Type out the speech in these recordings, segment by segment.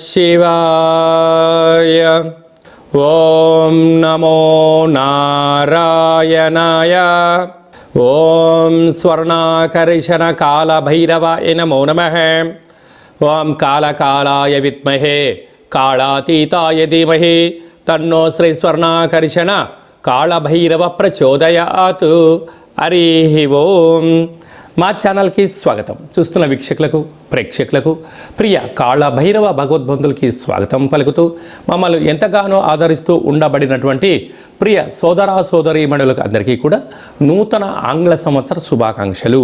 శివాయ. ఓం నమో నారాయణాయ. ఓం స్వర్ణాకర్షణ కాళభైరవాయ నమో నమః. ఓం కాళకాళాయ విద్మహే కాళాతీతాయ ధీమహి తన్నో శ్రీ స్వర్ణాకర్షణ కాళభైరవ ప్రచోదయాత్. హరి ఓం. మా ఛానల్కి స్వాగతం. చూస్తున్న వీక్షకులకు ప్రేక్షకులకు ప్రియ కాళభైరవ భగవద్బంధులకి స్వాగతం పలుకుతూ మమ్మల్ని ఎంతగానో ఆదరిస్తూ ఉండబడినటువంటి ప్రియ సోదర సోదరీమణులకు అందరికీ కూడా నూతన ఆంగ్ల సంవత్సర శుభాకాంక్షలు.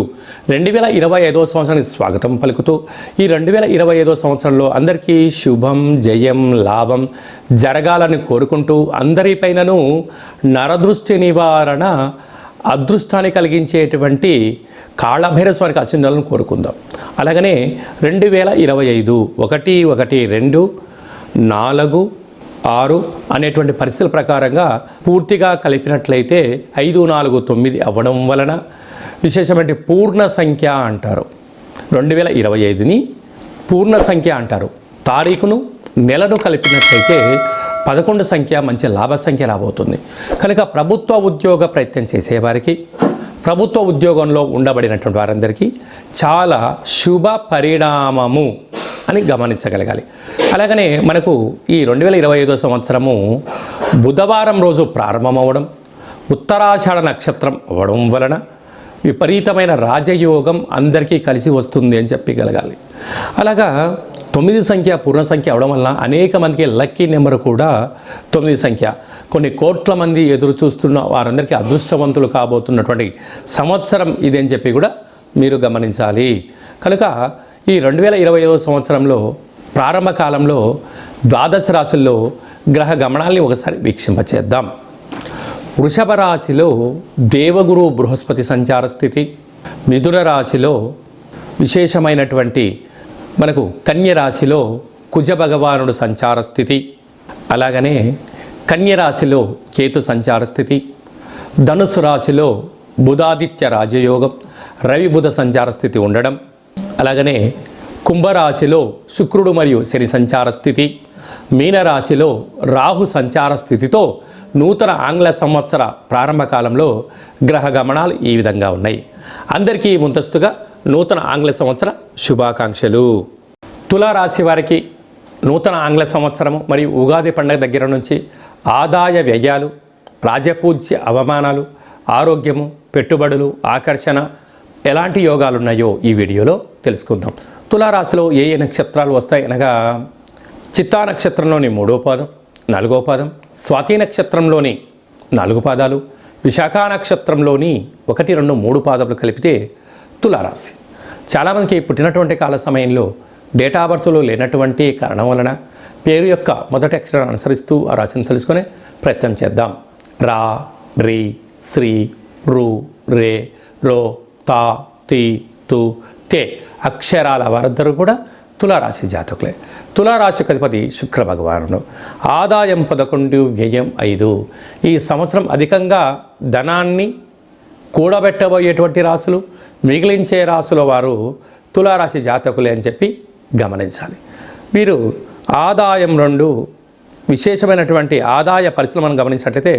2025వ సంవత్సరానికి స్వాగతం పలుకుతూ ఈ 2025వ సంవత్సరంలో అందరికీ శుభం జయం లాభం జరగాలని కోరుకుంటూ అందరిపైనను నరదృష్టి నివారణ అదృష్టాన్ని కలిగించేటువంటి కాళభైరవ స్వామికి ఆశీర్వాదాలను కోరుకుందాం. అలాగనే 2025 1-1-2-4-6 అనేటువంటి పరిస్థితుల ప్రకారంగా పూర్తిగా కలిపినట్లయితే 5-4-9 అవ్వడం వలన విశేషమైన పూర్ణ సంఖ్య అంటారు. 2025ని పూర్ణ సంఖ్య అంటారు. తారీఖును నెలను కలిపినట్లయితే 11 సంఖ్య మంచి లాభ సంఖ్య రాబోతుంది. కనుక ప్రభుత్వ ఉద్యోగ ప్రయత్నం చేసేవారికి ప్రభుత్వ ఉద్యోగంలో ఉండబడినటువంటి వారందరికీ చాలా శుభ పరిణామము అని గమనించగలగాలి. అలాగనే మనకు ఈ 2025వ సంవత్సరము బుధవారం రోజు ప్రారంభమవడం, ఉత్తరాషాఢ నక్షత్రం అవ్వడం వలన విపరీతమైన రాజయోగం అందరికీ కలిసి వస్తుంది అని చెప్పగలగాలి. అలాగా 9 సంఖ్య పూర్ణ సంఖ్య అవడం వల్ల అనేక మందికి లక్కీ నెంబర్ కూడా 9 సంఖ్య. కొన్ని కోట్ల మంది ఎదురు చూస్తున్న వారందరికీ అదృష్టవంతులు కాబోతున్నటువంటి సంవత్సరం ఇది అని చెప్పి కూడా మీరు గమనించాలి. కనుక ఈ 2025వ సంవత్సరంలో ప్రారంభ కాలంలో ద్వాదశ రాశుల్లో గ్రహ గమనాల్ని ఒకసారి వీక్షింపచేద్దాం. వృషభ రాశిలో దేవగురు బృహస్పతి సంచార స్థితి, మిథున రాశిలో విశేషమైనటువంటి మనకు కన్య రాశిలో కుజ భగవానుడు సంచార స్థితి, అలాగనే కన్య రాశిలో కేతు సంచార స్థితి, ధనుసు రాశిలో బుధాదిత్య రాజయోగం రవి బుధ సంచార స్థితి ఉండడం, అలాగనే కుంభరాశిలో శుక్రుడు మరియు శని సంచార స్థితి, మీనరాశిలో రాహు సంచార స్థితితో నూతన ఆంగ్ల సంవత్సర ప్రారంభ కాలంలో గ్రహ గమనాలు ఈ విధంగా ఉన్నాయి. అందరికీ ముందస్తుగా నూతన ఆంగ్ల సంవత్సర శుభాకాంక్షలు. తులారాశి వారికి నూతన ఆంగ్ల సంవత్సరము మరియు ఉగాది పండుగ దగ్గర నుంచి ఆదాయ వ్యయాలు, రాజపూజ్య అవమానాలు, ఆరోగ్యము, పెట్టుబడులు, ఆకర్షణ ఎలాంటి యోగాలు ఉన్నాయో ఈ వీడియోలో తెలుసుకుందాం. తులారాశిలో ఏ ఏ నక్షత్రాలు వస్తాయి అనగా చిత్తా నక్షత్రంలోని 3వ పాదం, 4వ పాదం, స్వాతి నక్షత్రంలోని 4 పాదాలు, విశాఖ నక్షత్రంలోని 1, 2, 3 పాదములు కలిపితే తులారాశి. చాలామందికి పుట్టినటువంటి కాల సమయంలో డేటా బర్త్లో లేనటువంటి కారణం వలన పేరు యొక్క మొదటి అక్షరాన్ని అనుసరిస్తూ ఆ రాశిని తెలుసుకునే ప్రయత్నం చేద్దాం. రా, రి, శ్రీ, రు, రే, రో, తా, తి, తు, తే అక్షరాల వారందరూ కూడా తులారాశి జాతకులే. తులారాశికి అధిపతి శుక్ర భగవానుడు. ఆదాయం 11, వ్యయం 5. ఈ సంవత్సరం అధికంగా ధనాన్ని కూడబెట్టబోయేటువంటి రాశులు, మిగిలించే రాశుల వారు తులారాశి జాతకులే అని చెప్పి గమనించాలి. వీరు ఆదాయం 2 విశేషమైనటువంటి ఆదాయ పరిస్థితులు మనం గమనించినట్లయితే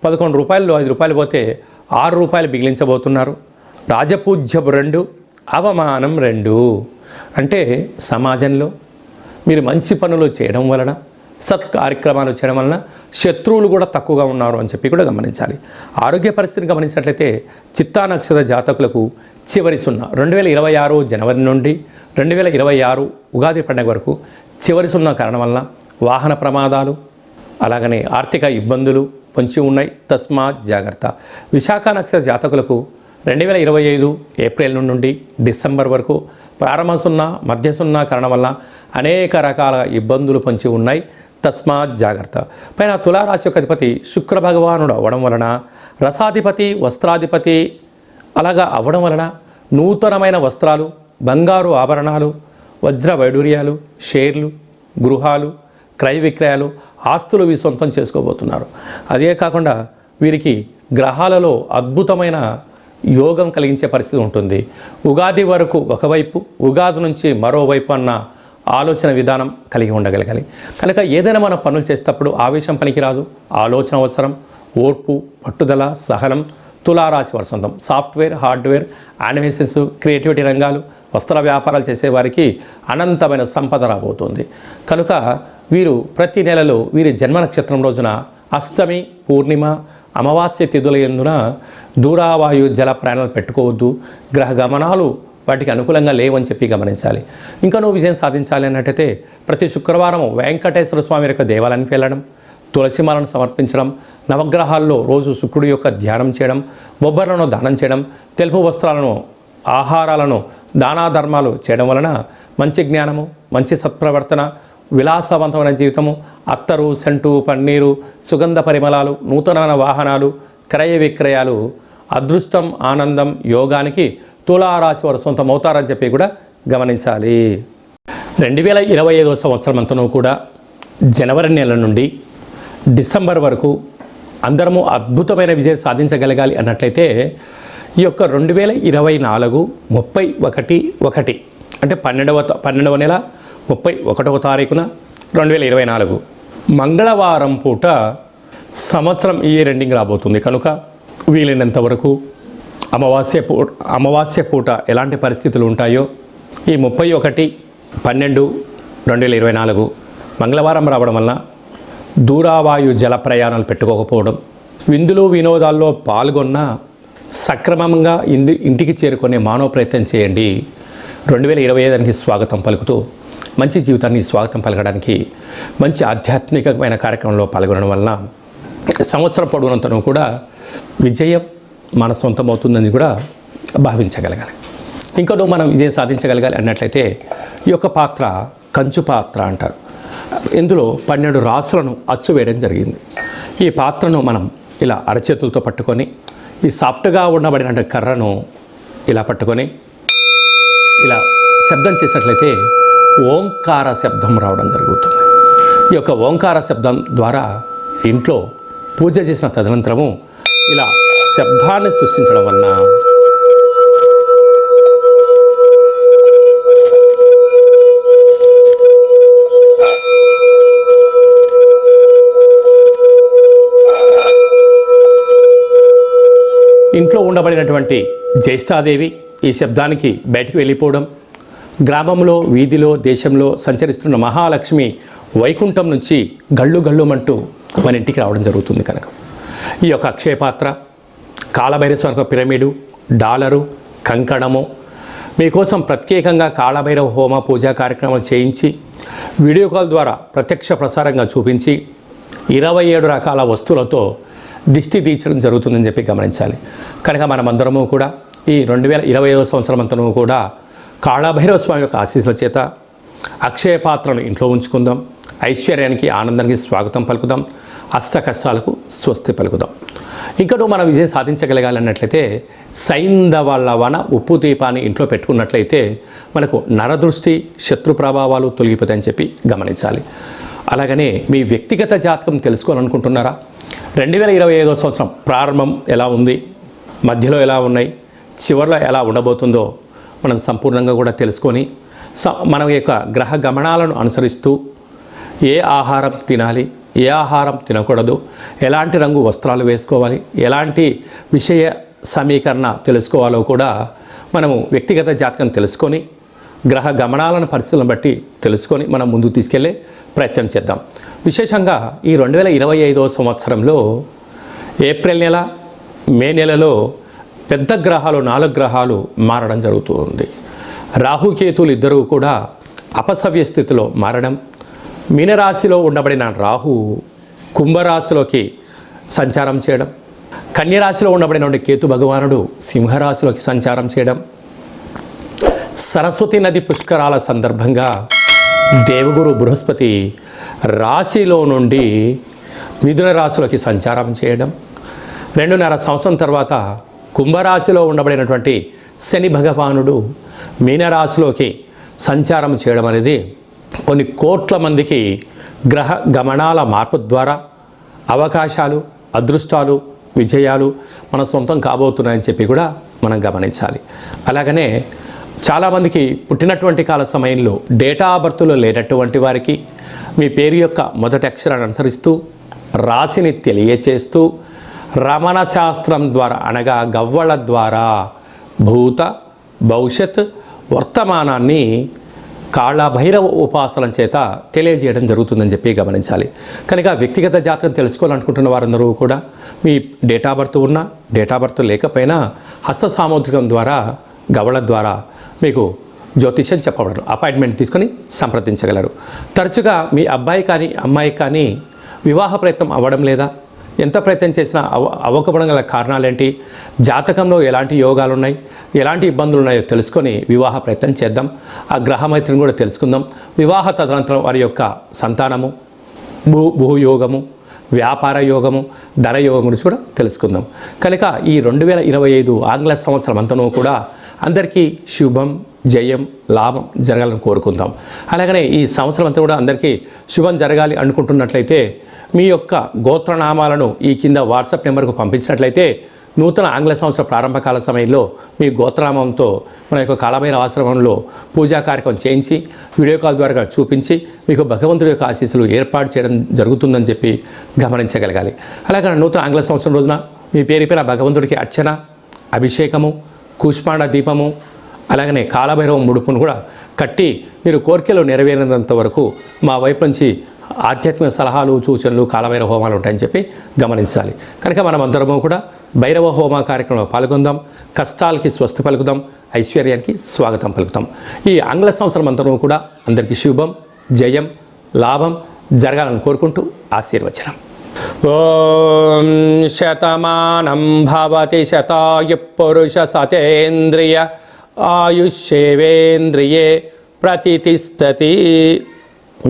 11 రూపాయలు 5 రూపాయలు పోతే 6 రూపాయలు మిగిలించబోతున్నారు. రాజపూజ్యపు 2, అవమానం 2. అంటే సమాజంలో మీరు మంచి పనులు చేయడం వలన, సత్ కార్యక్రమాలు చేయడం వలన శత్రువులు కూడా తక్కువగా ఉన్నారు అని చెప్పి కూడా గమనించాలి. ఆరోగ్య పరిస్థితిని గమనించినట్లయితే చిత్తా నక్షత్ర జాతకులకు చివరి 2026 జనవరి నుండి 2026 ఉగాది పండుగ వరకు చివరి 0 కారణం వలన వాహన ప్రమాదాలు, అలాగనే ఆర్థిక ఇబ్బందులు పొంచి ఉన్నాయి. తస్మాత్ జాగ్రత్త. విశాఖ నక్షత్ర జాతకులకు 2025 ఏప్రిల్ నుండి డిసెంబర్ వరకు ప్రారంభ 0, మధ్య 0 కారణం వల్ల అనేక రకాల ఇబ్బందులు పొంచి ఉన్నాయి. తస్మాత్ జాగ్రత్త. పైన తులారాశి యొక్క అధిపతి శుక్ర భగవానుడు అవ్వడం వలన రసాధిపతి, వస్త్రాధిపతి అలాగా అవ్వడం వలన నూతనమైన వస్త్రాలు, బంగారు ఆభరణాలు, వజ్ర వైడూర్యాలు, షేర్లు, గృహాలు, క్రయ విక్రయాలు, ఆస్తులు సొంతం చేసుకోబోతున్నారు. అదే కాకుండా వీరికి గ్రహాలలో అద్భుతమైన యోగం కలిగించే పరిస్థితి ఉంటుంది. ఉగాది వరకు ఒకవైపు, ఉగాది నుంచి మరోవైపు అన్న ఆలోచన విధానం కలిగి ఉండగలగాలి. కనుక ఏదైనా మనం పనులు చేసేటప్పుడు ఆవేశం పనికిరాదు, ఆలోచన అవసరం, ఓర్పు, పట్టుదల, సహనం తులారాశి వారి సొంతం. సాఫ్ట్వేర్, హార్డ్వేర్, యానిమేషన్స్, క్రియేటివిటీ రంగాలు, వస్త్ర వ్యాపారాలు చేసేవారికి అనంతమైన సంపద రాబోతుంది. కనుక వీరు ప్రతి నెలలో వీరి జన్మ నక్షత్రం రోజున అష్టమి, పూర్ణిమ, అమావాస్య తిథుల యందున దూరావాయు జల ప్రయాణాలు పెట్టుకోవద్దు. గ్రహ గమనాలు వాటికి అనుకూలంగా లేవని చెప్పి గమనించాలి. ఇంకా నువ్వు విజయం సాధించాలి అన్నట్టయితే ప్రతి శుక్రవారం వెంకటేశ్వర స్వామి యొక్క దేవాలయానికి వెళ్ళడం, తులసిమాలను సమర్పించడం, నవగ్రహాల్లో రోజు శుక్రుడి యొక్క ధ్యానం చేయడం, బొబ్బర్లను దానం చేయడం, తెలుపు వస్త్రాలను, ఆహారాలను దానా ధర్మాలు చేయడం వలన మంచి జ్ఞానము, మంచి సత్ప్రవర్తన, విలాసవంతమైన జీవితము, అత్తరు, సెంటు, పన్నీరు, సుగంధ పరిమళాలు, నూతనమైన వాహనాలు, క్రయ విక్రయాలు, అదృష్టం, ఆనందం, యోగానికి తులారాశి వారు సొంతం అవుతారని చెప్పి కూడా గమనించాలి. 2025 సంవత్సరం అంతనూ కూడా జనవరి నెల నుండి డిసెంబర్ వరకు అందరము అద్భుతమైన విజయం సాధించగలగాలి అన్నట్లయితే ఈ యొక్క 2024 31/1 అంటే 12వ నెల 31వ తారీఖున 2024 మంగళవారం పూట సంవత్సరం ఇయర్ ఎండింగ్ రాబోతుంది. కనుక వీలైనంత వరకు అమావాస్య పూట ఎలాంటి పరిస్థితులు ఉంటాయో ఈ 31/12/2024 మంగళవారం రావడం వలన దూరావాయు జల ప్రయాణాలు పెట్టుకోకపోవడం, విందులు వినోదాల్లో పాల్గొన్న సక్రమంగా ఇంటికి చేరుకునే మానవ ప్రయత్నం చేయండి. 2025 స్వాగతం పలుకుతూ మంచి జీవితాన్ని స్వాగతం పలకడానికి మంచి ఆధ్యాత్మికమైన కార్యక్రమంలో పాల్గొనడం వలన సంవత్సరం పొడవునంతను కూడా విజయం మన సొంతమవుతుందని కూడా భావించగలగాలి. ఇంకా మనం విజయం సాధించగలగాలి అన్నట్లయితే ఈ యొక్క పాత్ర కంచు పాత్ర అంటారు. ఇందులో 12 రాసులను అచ్చు వేయడం జరిగింది. ఈ పాత్రను మనం ఇలా అరచేతులతో పట్టుకొని ఈ సాఫ్ట్గా ఉండబడిన కర్రను ఇలా పట్టుకొని ఇలా శబ్దం చేసినట్లయితే ఓంకార శబ్దం రావడం జరుగుతుంది. ఈ యొక్క ఓంకార శబ్దం ద్వారా ఇంట్లో పూజ చేసిన తదనంతరము ఇలా శబ్దాన్ని సృష్టించడం వలన ఇంట్లో ఉండబడినటువంటి జ్యేష్ఠాదేవి ఈ శబ్దానికి బయటికి వెళ్ళిపోవడం, గ్రామంలో, వీధిలో, దేశంలో సంచరిస్తున్న మహాలక్ష్మి వైకుంఠం నుంచి గళ్ళుమంటూ మన ఇంటికి రావడం జరుగుతుంది. కనుక ఈ యొక్క అక్షయపాత్ర, కాళభైరవ పిరమిడు, డాలరు, కంకణము మీకోసం ప్రత్యేకంగా కాళభైరవ హోమ పూజా కార్యక్రమాలు చేయించి వీడియో కాల్ ద్వారా ప్రత్యక్ష ప్రసారంగా చూపించి 27 రకాల వస్తువులతో దిష్టి తీర్చడం జరుగుతుందని చెప్పి గమనించాలి. కనుక మనమందరము కూడా ఈ 2025 సంవత్సరం అంతను కూడా కాళభైరవ స్వామి యొక్క ఆశీస్సుల చేత అక్షయ పాత్రను ఇంట్లో ఉంచుకుందాం. ఐశ్వర్యానికి, ఆనందానికి స్వాగతం పలుకుదాం. అష్ట కష్టాలకు స్వస్తి పలుకుదాం. ఇంకా మనం విజయం సాధించగలగాలన్నట్లయితే సైంధవ లవణ ఉప్పు దీపాన్ని ఇంట్లో పెట్టుకున్నట్లయితే మనకు నరదృష్టి, శత్రు ప్రభావాలు తొలగిపోతాయని చెప్పి గమనించాలి. అలాగనే మీ వ్యక్తిగత జాతకం తెలుసుకోవాలనుకుంటున్నారా? 2025 సంవత్సరం ప్రారంభం ఎలా ఉంది, మధ్యలో ఎలా ఉన్నాయి, చివరిలో ఎలా ఉండబోతుందో మనం సంపూర్ణంగా కూడా తెలుసుకొని మన యొక్క గ్రహ గమనాలను అనుసరిస్తూ ఏ ఆహారం తినాలి, ఏ ఆహారం తినకూడదు, ఎలాంటి రంగు వస్త్రాలు వేసుకోవాలి, ఎలాంటి విషయ సమీకరణ తెలుసుకోవాలో కూడా మనము వ్యక్తిగత జాతకం తెలుసుకొని గ్రహ గమనాలను పరిస్థితులను బట్టి తెలుసుకొని మనం ముందుకు తీసుకెళ్లే ప్రయత్నం చేద్దాం. విశేషంగా ఈ 2025 సంవత్సరంలో ఏప్రిల్ నెల, మే నెలలో పెద్ద గ్రహాలు 4 గ్రహాలు మారడం జరుగుతుంది. రాహుకేతులు ఇద్దరూ కూడా అపసవ్య స్థితిలో మారడం, మీనరాశిలో ఉండబడిన రాహు కుంభరాశిలోకి సంచారం చేయడం, కన్యరాశిలో ఉండబడిన కేతు భగవానుడు సింహరాశిలోకి సంచారం చేయడం, సరస్వతి నది పుష్కరాల సందర్భంగా దేవగురు బృహస్పతి రాశిలో నుండి మిథున రాశిలోకి సంచారం చేయడం, 2.5 సంవత్సరం తర్వాత కుంభరాశిలో ఉండబడినటువంటి శని భగవానుడు మీనరాశిలోకి సంచారం చేయడం అనేది కొన్ని కోట్ల మందికి గ్రహ గమనాల మార్పు ద్వారా అవకాశాలు, అదృష్టాలు, విజయాలు మన సొంతం కాబోతున్నాయని చెప్పి కూడా మనం గమనించాలి. అలాగనే చాలామందికి పుట్టినటువంటి కాల సమయంలో డేటా ఆఫ్ బర్త్లో లేనటువంటి వారికి మీ పేరు యొక్క మొదటి అక్షరాన్ని అనుసరిస్తూ రాశిని తెలియచేస్తూ రమణ శాస్త్రం ద్వారా అనగా గవ్వల ద్వారా భూత భవిష్యత్ వర్తమానాన్ని కాళభైరవ ఉపాసన చేత తెలియజేయడం జరుగుతుందని చెప్పి గమనించాలి. కనుక వ్యక్తిగత జాతకం తెలుసుకోవాలనుకుంటున్న వారందరూ కూడా మీ డేటా బర్త్ ఉన్నా డేటా బర్త్ లేకపోయినా హస్త సాముద్రికం ద్వారా గవళ ద్వారా మీకు జ్యోతిష్యం చెప్పబడరు. అపాయింట్మెంట్ తీసుకొని సంప్రదించగలరు. తరచుగా మీ అబ్బాయి కానీ అమ్మాయి కానీ వివాహ ప్రయత్నం అవ్వడం లేదా, ఎంత ప్రయత్నం చేసినా అవ్వకపోవడం గల కారణాలేంటి, జాతకంలో ఎలాంటి యోగాలు ఉన్నాయి, ఎలాంటి ఇబ్బందులు ఉన్నాయో తెలుసుకొని వివాహ ప్రయత్నం చేద్దాం. ఆ గ్రహమైత్రిని కూడా తెలుసుకుందాం. వివాహ తదనంతరం వారి యొక్క సంతానము, భూయోగము, వ్యాపార యోగము, ధనయోగం గురించి కూడా తెలుసుకుందాం. కనుక ఈ 2025 ఆంగ్ల సంవత్సరం అంతనూ కూడా అందరికీ శుభం, జయం, లాభం జరగాలని కోరుకుందాం. అలాగనే ఈ సంవత్సరం అంతా కూడా అందరికీ శుభం జరగాలి అనుకుంటున్నట్లయితే మీ యొక్క గోత్రనామాలను ఈ కింద వాట్సాప్ నెంబర్కు పంపించినట్లయితే నూతన ఆంగ్ల సంవత్సర ప్రారంభకాల సమయంలో మీ గోత్రనామంతో మన యొక్క కాళభైరవ ఆశ్రమంలో పూజా కార్యక్రమం చేయించి వీడియో కాల్ ద్వారా చూపించి మీకు భగవంతుడి యొక్క ఆశీస్సులు ఏర్పాటు చేయడం జరుగుతుందని చెప్పి గమనించగలగాలి. అలాగే నూతన ఆంగ్ల సంవత్సరం రోజున మీ పేరు భగవంతుడికి అర్చన, అభిషేకము, కూష్మాండ దీపము, అలాగనే కాళభైరవ ముడుపును కూడా కట్టి మీరు కోరికలు నెరవేరినంత వరకు మా వైపు నుంచి ఆధ్యాత్మిక సలహాలు, సూచనలు, కాళభైరవ హోమాలు ఉంటాయని చెప్పి గమనించాలి. కనుక మనం అందరము కూడా భైరవ హోమ కార్యక్రమంలో పాల్గొందాం. కష్టాలకి స్వస్తి పలుకుదాం, ఐశ్వర్యానికి స్వాగతం పలుకుతాం. ఈ ఆంగ్ల సంవత్సరం అంతరం కూడా అందరికీ శుభం, జయం, లాభం జరగాలని కోరుకుంటూ ఆశీర్వచనం. ఓం శతమానం భవతి శతాయు పురుష సతేంద్రియ ఆయుష్యేవేంద్రియే ప్రతితిష్టతి.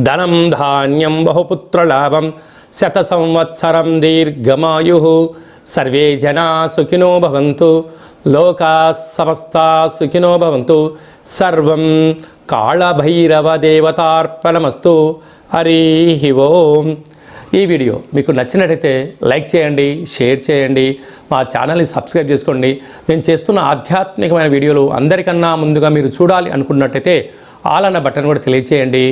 ధనం ధాన్యం బహుపుత్రలాభం శత సంవత్సరం దీర్ఘమాయు. సర్వే జనా సుఖినో భవంతు, లోకా సమస్తా సుఖినో భవంతు. సర్వం కాళభైరవ దేవతార్పణమస్తు. హరి ఓం. ఈ వీడియో మీకు నచ్చినట్టయితే లైక్ చేయండి, షేర్ చేయండి, మా ఛానల్ని సబ్స్క్రైబ్ చేసుకోండి. నేను చేస్తున్న ఆధ్యాత్మికమైన వీడియోలు అందరికన్నా ముందుగా మీరు చూడాలి అనుకున్నట్టయితే ఆల్ అన్న బటన్ కూడా తెలియచేయండి.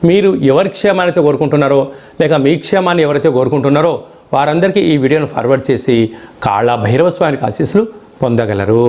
మీరు ఎవరి క్షేమాన్ని అయితే కోరుకుంటున్నారో లేక మీ క్షేమాన్ని ఎవరైతే కోరుకుంటున్నారో వారందరికీ ఈ వీడియోను ఫార్వర్డ్ చేసి కాళభైరవ స్వామికి ఆశీస్సులు పొందగలరు.